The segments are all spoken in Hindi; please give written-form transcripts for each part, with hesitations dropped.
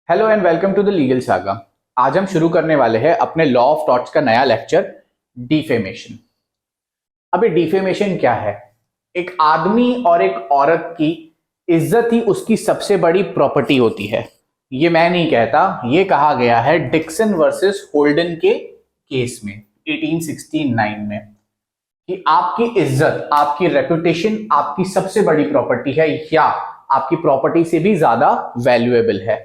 Hello and welcome to the legal saga. आज हम शुरू करने वाले हैं अपने लॉ ऑफ टॉर्ट्स का नया लेक्चर, डिफेमेशन। अभी डिफेमेशन क्या है? एक आदमी और एक औरत की इज्जत ही उसकी सबसे बड़ी प्रॉपर्टी होती है। ये मैं नहीं कहता, ये कहा गया है डिक्सन वर्सेस होल्डन के केस में 1869 में कि आपकी इज्जत, आपकी रेपुटेशन आपकी सबसे बड़ी प्रॉपर्टी है या आपकी प्रॉपर्टी से भी ज्यादा वैल्यूएबल है।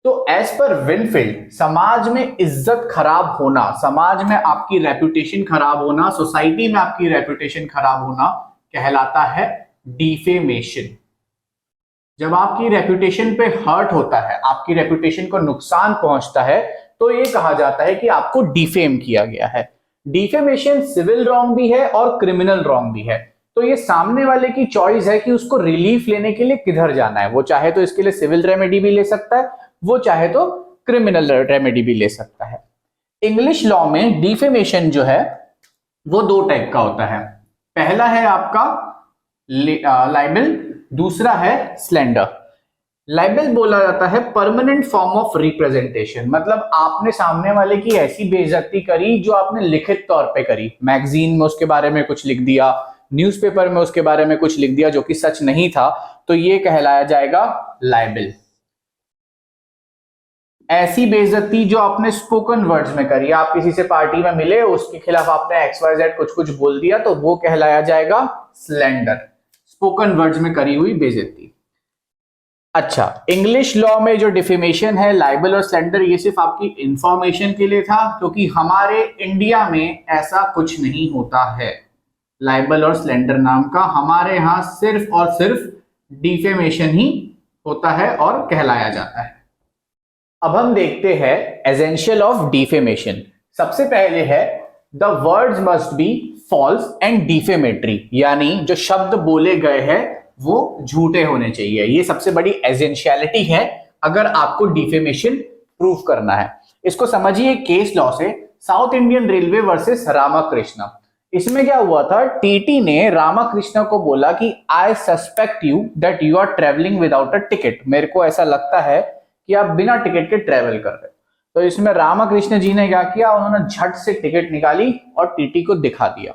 तो एज पर विनफील्ड, समाज में इज्जत खराब होना, समाज में आपकी रेपुटेशन खराब होना, सोसाइटी में आपकी रेपुटेशन खराब होना कहलाता है डिफेमेशन। जब आपकी रेपुटेशन पे हर्ट होता है, आपकी रेपुटेशन को नुकसान पहुंचता है, तो ये कहा जाता है कि आपको डिफेम किया गया है। डिफेमेशन सिविल रॉन्ग भी है और क्रिमिनल रॉन्ग भी है। तो ये सामने वाले की चॉइस है कि उसको रिलीफ लेने के लिए किधर जाना है। वो चाहे तो इसके लिए सिविल रेमेडी भी ले सकता है, वो चाहे तो क्रिमिनल रेमेडी भी ले सकता है। इंग्लिश लॉ में डिफेमेशन जो है वो दो टाइप का होता है। पहला है आपका लाइबल, दूसरा है स्लैंडर। लाइबल बोला जाता है परमानेंट फॉर्म ऑफ रिप्रेजेंटेशन, मतलब आपने सामने वाले की ऐसी बेइज्जती करी जो आपने लिखित तौर पे करी। मैगजीन में उसके बारे में कुछ लिख दिया, न्यूज़पेपर में उसके बारे में कुछ लिख दिया जो कि सच नहीं था, तो ये कहलाया जाएगा लाइबल। ऐसी बेइज्जती जो आपने स्पोकन वर्ड्स में करी, आप किसी से पार्टी में मिले, उसके खिलाफ आपने XYZ कुछ कुछ बोल दिया, तो वो कहलाया जाएगा स्लैंडर, स्पोकन वर्ड्स में करी हुई बेइज्जती। अच्छा, इंग्लिश लॉ में जो डिफेमेशन है, लाइबल और स्लैंडर, ये सिर्फ आपकी इंफॉर्मेशन के लिए था, क्योंकि हमारे इंडिया में ऐसा कुछ नहीं होता है। लाइबल और स्लैंडर नाम का हमारे यहां सिर्फ और सिर्फ डिफेमेशन ही होता है और कहलाया जाता है। अब हम देखते हैं एसेंशियल ऑफ डिफेमेशन। सबसे पहले है the words must be false and defamatory, यानी जो शब्द बोले गए हैं वो झूठे होने चाहिए। ये सबसे बड़ी एसेंशियलिटी है अगर आपको डिफेमेशन प्रूव करना है। इसको समझिए केस लॉ से, south Indian railway versus Ramakrishna. इसमें क्या हुआ था, टीटी ने रामाकृष्ण को बोला कि I suspect you that you are travelling without a ticket, मेरे को ऐसा लगता है कि आप बिना टिकट के ट्रेवल कर रहे हो। तो इसमें रामाकृष्ण जी ने क्या किया, उन्होंने झट से टिकट निकाली और टीटी को दिखा दिया।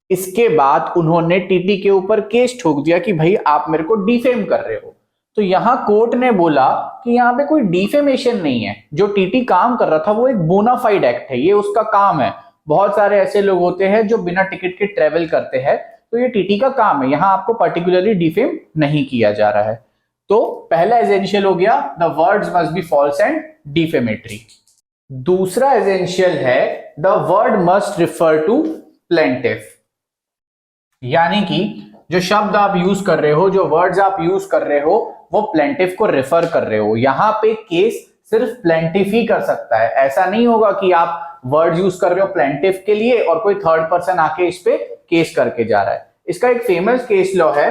इसके बाद उन्होंने टीटी के ऊपर केस ठोक दिया कि भाई आप मेरे को डिफेम कर रहे हो। तो यहां कोर्ट ने बोला कि यहाँ पे कोई डिफेमेशन नहीं है, जो टीटी काम कर रहा था वो एक बोनाफाइड एक्ट है, ये उसका काम है। बहुत सारे ऐसे लोग होते हैं जो बिना टिकट के ट्रेवल करते हैं, तो ये टीटी का काम है, यहां आपको पर्टिकुलरली डिफेम नहीं किया जा रहा है। तो पहला एसेंशियल हो गया the words must be false and defamatory. दूसरा एसेंशियल है the word must refer to plaintiff, यानी कि जो शब्द आप यूज कर रहे हो, जो वर्ड्स आप यूज कर रहे हो, वो प्लेंटिफ को रेफर कर रहे हो। यहां पे केस सिर्फ प्लेंटिफ ही कर सकता है। ऐसा नहीं होगा कि आप वर्ड यूज कर रहे हो प्लेंटिफ के लिए और कोई थर्ड पर्सन आके इस पे केस करके जा रहा है। इसका एक फेमस केस लॉ है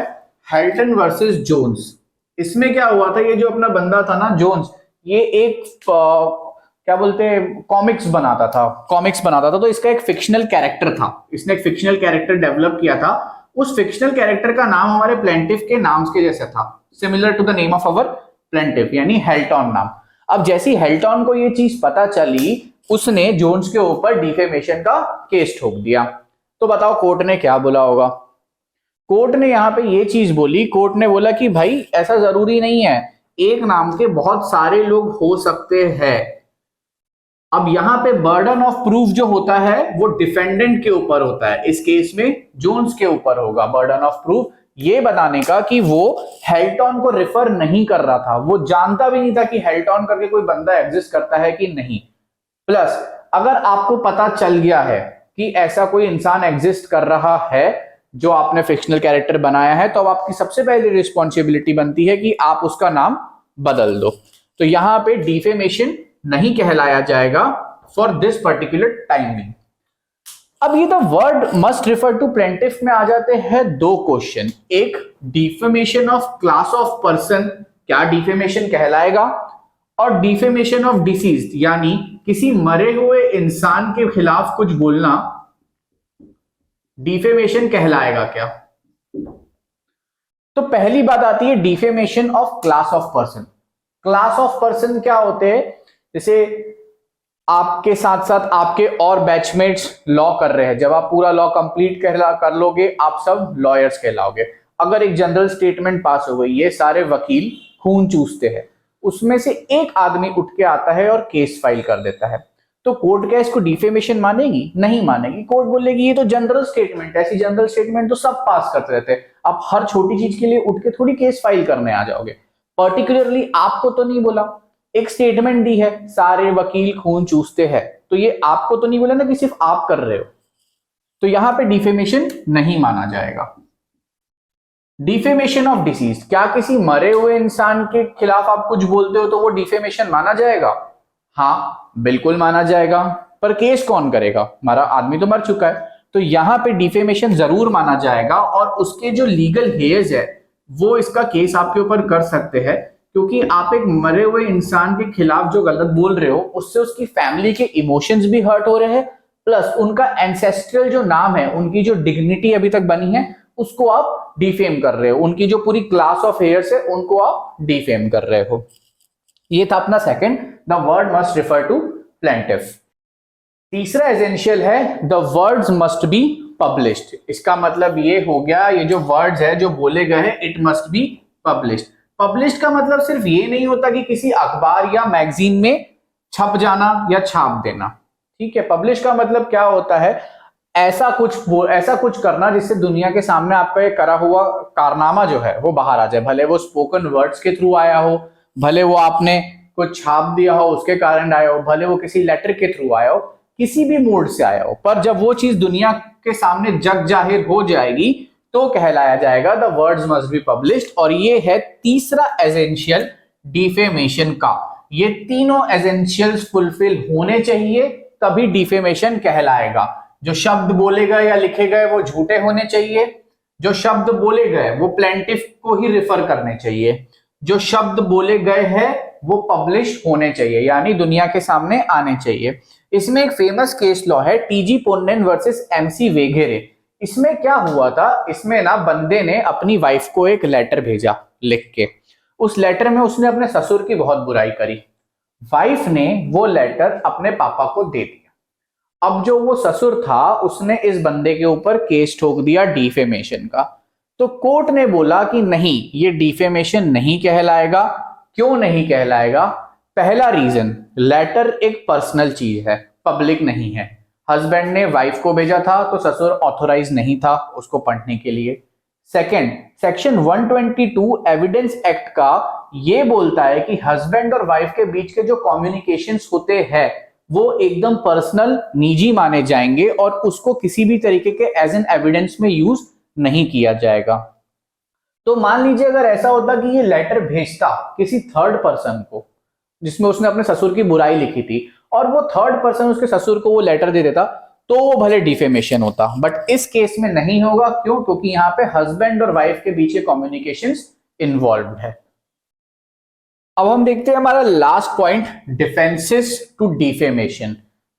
हेल्टन वर्सेस जोन्स। इसमें क्या हुआ था, ये जो अपना बंदा था ना जोन्स, ये एक क्या बोलते हैं कॉमिक्स बनाता था। तो इसका एक फिक्शनल कैरेक्टर था, इसने एक फिक्शनल कैरेक्टर डेवलप किया था। उस फिक्शनल कैरेक्टर का नाम हमारे प्लेंटिफ के नाम के जैसा था, similar to the name of our plaintiff, यानी हेल्टॉन नाम। अब जैसी हेल्टॉन को ये चीज पता चली, उसने जोन्स के ऊपर डिफेमेशन का केस ठोक दिया। तो बताओ कोर्ट ने क्या बोला होगा? कोर्ट ने यहां पे ये चीज बोली, कोर्ट ने बोला कि भाई ऐसा जरूरी नहीं है, एक नाम के बहुत सारे लोग हो सकते हैं। अब यहां पे बर्डन ऑफ प्रूफ जो होता है वो डिफेंडेंट के ऊपर होता है, इस केस में जोन्स के ऊपर होगा बर्डन ऑफ प्रूफ ये बताने का कि वो हेल्टॉन को रिफर नहीं कर रहा था, वो जानता भी नहीं था कि हेल्टॉन करके कोई बंदा एग्जिस्ट करता है कि नहीं। प्लस अगर आपको पता चल गया है कि ऐसा कोई इंसान एग्जिस्ट कर रहा है जो आपने फिक्शनल कैरेक्टर बनाया है, तो अब आपकी सबसे पहली रिस्पॉन्सिबिलिटी बनती है कि आप उसका नाम बदल दो। तो यहां पे डिफेमेशन नहीं कहलाया जाएगा फॉर दिस पर्टिकुलर टाइमिंग। अब ये the word must refer to plaintiff में आ जाते हैं दो क्वेश्चन। एक, defamation of class of person, क्या डिफेमेशन कहलाएगा? और डिफेमेशन ऑफ डिसीज्ड, यानी किसी मरे हुए इंसान के खिलाफ कुछ बोलना डिफेमेशन कहलाएगा क्या? तो पहली बात आती है defamation of class of person. Class of person क्या होते हैं, जैसे आपके साथ साथ आपके और बैचमेट्स लॉ कर रहे हैं, जब आप पूरा लॉ कंप्लीट कर लोगे आप सब लॉयर्स कहलाओगे। अगर एक जनरल स्टेटमेंट पास हो गई, ये सारे वकील खून चूसते हैं, उसमें से एक आदमी उठ के आता है और केस फाइल कर देता है, तो कोर्ट क्या इसको डिफेमेशन मानेगी? नहीं मानेगी। कोर्ट बोलेगी ये तो जनरल स्टेटमेंट है, ऐसी जनरल स्टेटमेंट तो सब पास करते रहते हैं, आप हर छोटी चीज के लिए उठ के थोड़ी केस फाइल करने आ जाओगे। पर्टिकुलरली आपको तो नहीं बोला, एक स्टेटमेंट दी है सारे वकील खून चूसते हैं, तो ये आपको तो नहीं बोला ना कि सिर्फ आप कर रहे हो, तो यहां पे डिफेमेशन नहीं माना जाएगा। डिफेमेशन ऑफ डिसीज, क्या किसी मरे हुए इंसान के खिलाफ आप कुछ बोलते हो तो वो डिफेमेशन माना जाएगा? हाँ बिल्कुल माना जाएगा, पर केस कौन करेगा? हमारा आदमी तो मर चुका है, तो यहां पे डिफेमेशन जरूर माना जाएगा, और उसके जो लीगल हेयर्स है वो इसका केस आपके ऊपर कर सकते हैं, क्योंकि आप एक मरे हुए इंसान के खिलाफ जो गलत बोल रहे हो उससे उसकी फैमिली के इमोशंस भी हर्ट हो रहे हैं, प्लस उनका एंसेस्ट्रल जो नाम है, उनकी जो डिग्निटी अभी तक बनी है उसको आप डिफेम कर रहे हो, उनकी जो पूरी क्लास ऑफ हेयर्स है उनको आप डिफेम कर रहे हो। ये था अपना second, the word must refer to plaintiff. तीसरा एसेंशियल है the words must be published. इसका मतलब ये हो गया, ये जो वर्ड्स है जो बोले गए हैं it must be published. Published का मतलब सिर्फ ये नहीं होता कि किसी अखबार या मैगजीन में छप जाना या छाप देना, ठीक है। पब्लिश का मतलब क्या होता है, ऐसा कुछ करना जिससे दुनिया के सामने आपका ये करा हुआ कारनामा जो है वो बाहर आ जाए, भले वो स्पोकन वर्ड्स के थ्रू आया हो, भले वो आपने कुछ छाप दिया हो उसके कारण आया हो, भले वो किसी लेटर के थ्रू आया हो, किसी भी मोड से आया हो, पर जब वो चीज दुनिया के सामने जग जाहिर हो जाएगी तो कहलाया जाएगा the words must be published. और ये है तीसरा एसेंशियल डिफेमेशन का। ये तीनों एसेंशियल्स फुलफिल होने चाहिए तभी डिफेमेशन कहलाएगा। जो शब्द बोले गए या लिखे गए वो झूठे होने चाहिए, जो शब्द बोले गए वो प्लेंटिफ को ही रिफर करने चाहिए, जो शब्द बोले गए हैं वो पब्लिश होने चाहिए, यानी दुनिया के सामने आने चाहिए। इसमें एक फेमस केस लॉ है टीजी पोन्नेन वर्सेस एमसी वेघेरे। इसमें क्या हुआ था, इसमें ना बंदे ने अपनी वाइफ को एक लेटर भेजा लिख के, उस लेटर में उसने अपने ससुर की बहुत बुराई करी, वाइफ ने वो लेटर अपने पापा को दे दिया। अब जो वो ससुर था उसने इस बंदे के ऊपर केस ठोक दिया डिफेमेशन का। तो कोर्ट ने बोला कि नहीं, ये डिफेमेशन नहीं कहलाएगा। क्यों नहीं कहलाएगा? पहला रीजन, लेटर एक पर्सनल चीज है, पब्लिक नहीं है। हस्बैंड ने वाइफ को भेजा था तो ससुर ऑथोराइज नहीं था उसको पढ़ने के लिए। सेकंड, सेक्शन 122 एविडेंस एक्ट का ये बोलता है कि हस्बैंड और वाइफ के बीच के जो कम्युनिकेशंस होते हैं वो एकदम पर्सनल, निजी माने जाएंगे और उसको किसी भी तरीके के एज एन एविडेंस में यूज नहीं किया जाएगा। तो मान लीजिए अगर ऐसा होता कि ये लेटर भेजता किसी थर्ड पर्सन को जिसमें उसने अपने ससुर की बुराई लिखी थी, और वो थर्ड पर्सन उसके ससुर को वो लेटर दे देता, तो वो भले डिफेमेशन होता, बट इस केस में नहीं होगा। क्यों? क्योंकि यहाँ पे हस्बैंड और वाइफ के बीच कम्युनिकेशंस इन्वॉल्व है। अब हम देखते हैं हमारा last point, defences to defamation.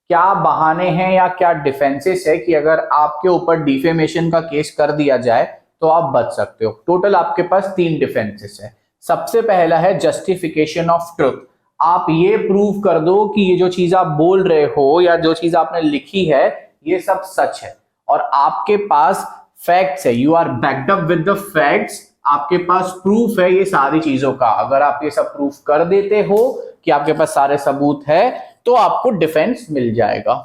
क्या बहाने हैं या क्या डिफेंसेस है कि अगर आपके ऊपर डिफेमेशन का केस कर दिया जाए तो आप बच सकते हो। टोटल आपके पास 3 डिफेंसेस है। सबसे पहला है जस्टिफिकेशन ऑफ ट्रुथ। आप ये प्रूव कर दो कि ये जो चीज आप बोल रहे हो या जो चीज आपने लिखी है ये सब सच है और आपके पास फैक्ट्स है, you are backed up with the facts, आपके पास प्रूफ है ये सारी चीजों का। अगर आप ये सब प्रूफ कर देते हो कि आपके पास सारे सबूत है तो आपको डिफेंस मिल जाएगा।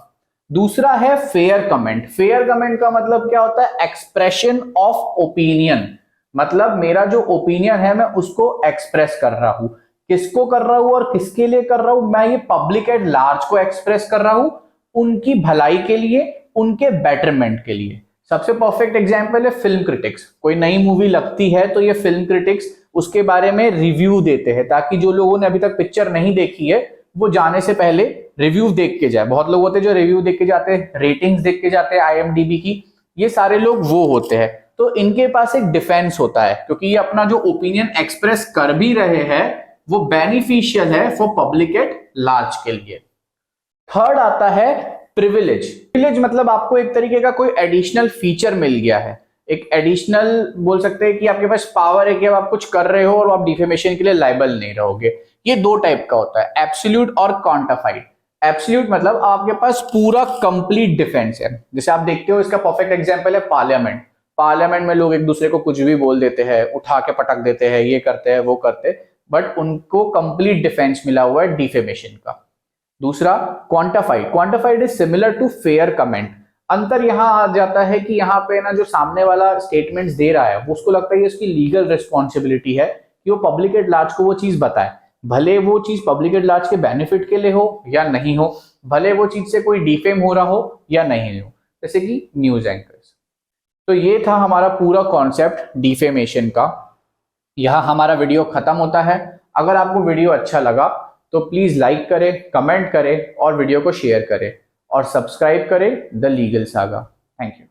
दूसरा है फेयर कमेंट। फेयर कमेंट का मतलब क्या होता है? Expression of opinion. मतलब मेरा जो ओपिनियन है मैं उसको एक्सप्रेस कर रहा हूं। किसको कर रहा हूं और किसके लिए कर रहा हूं? मैं ये पब्लिक एट लार्ज को एक्सप्रेस कर रहा हूं, उनकी भलाई के लिए, उनके बेटरमेंट के लिए। सबसे परफेक्ट एग्जांपल है फिल्म क्रिटिक्स। कोई नई मूवी लगती है तो ये फिल्म क्रिटिक्स उसके बारे में रिव्यू देते हैं ताकि जो लोगों ने अभी तक पिक्चर नहीं देखी है वो जाने से पहले रिव्यू देख के जाए। बहुत लोग होते हैं जो रिव्यू देख के जाते हैं, रेटिंग्स देख के जाते हैं IMDb की, ये सारे लोग वो होते हैं। तो इनके पास एक डिफेंस होता है क्योंकि ये अपना जो ओपिनियन एक्सप्रेस कर भी रहे हैं वो बेनिफिशियल है फॉर पब्लिक एट लार्ज के लिए। थर्ड आता है प्रिविलेज। प्रिविलेज मतलब आपको एक तरीके का कोई एडिशनल फीचर मिल गया है। एक एडिशनल बोल सकते हैं कि आपके पास पावर है कि अब आप कुछ कर रहे हो और आप डिफेमेशन के लिए लायबल नहीं रहोगे। ये दो टाइप का होता है, एब्सोल्यूट और क्वांटिफाइड। एब्सोल्यूट मतलब आपके पास पूरा कंप्लीट डिफेंस है। जैसे आप देखते हो, इसका परफेक्ट एग्जांपल है पार्लियामेंट। पार्लियामेंट में लोग एक दूसरे को कुछ भी बोल देते हैं, उठा के पटक देते हैं, ये करते हैं वो करते हैं, बट उनको कंप्लीट डिफेंस मिला हुआ है डिफेमेशन का। दूसरा quantified. Quantified is similar to fair comment. अंतर यहां आ जाता है कि यहाँ पे ना जो सामने वाला स्टेटमेंट्स दे रहा है वो उसको लगता है कि उसकी लीगल रिस्पॉन्सिबिलिटी है कि वो पब्लिक एट लार्ज को वो चीज बताए, भले वो चीज पब्लिक एट लार्ज के बेनिफिट के लिए हो या नहीं हो, भले वो चीज से कोई डिफेम हो रहा हो या नहीं हो, जैसे कि न्यूज एंकर्स। तो ये था हमारा पूरा कॉन्सेप्ट डिफेमेशन का। यहाँ हमारा वीडियो खत्म होता है। अगर आपको वीडियो अच्छा लगा तो प्लीज लाइक करें, कमेंट करें और वीडियो को शेयर करें और सब्सक्राइब करें the legal saga. Thank you.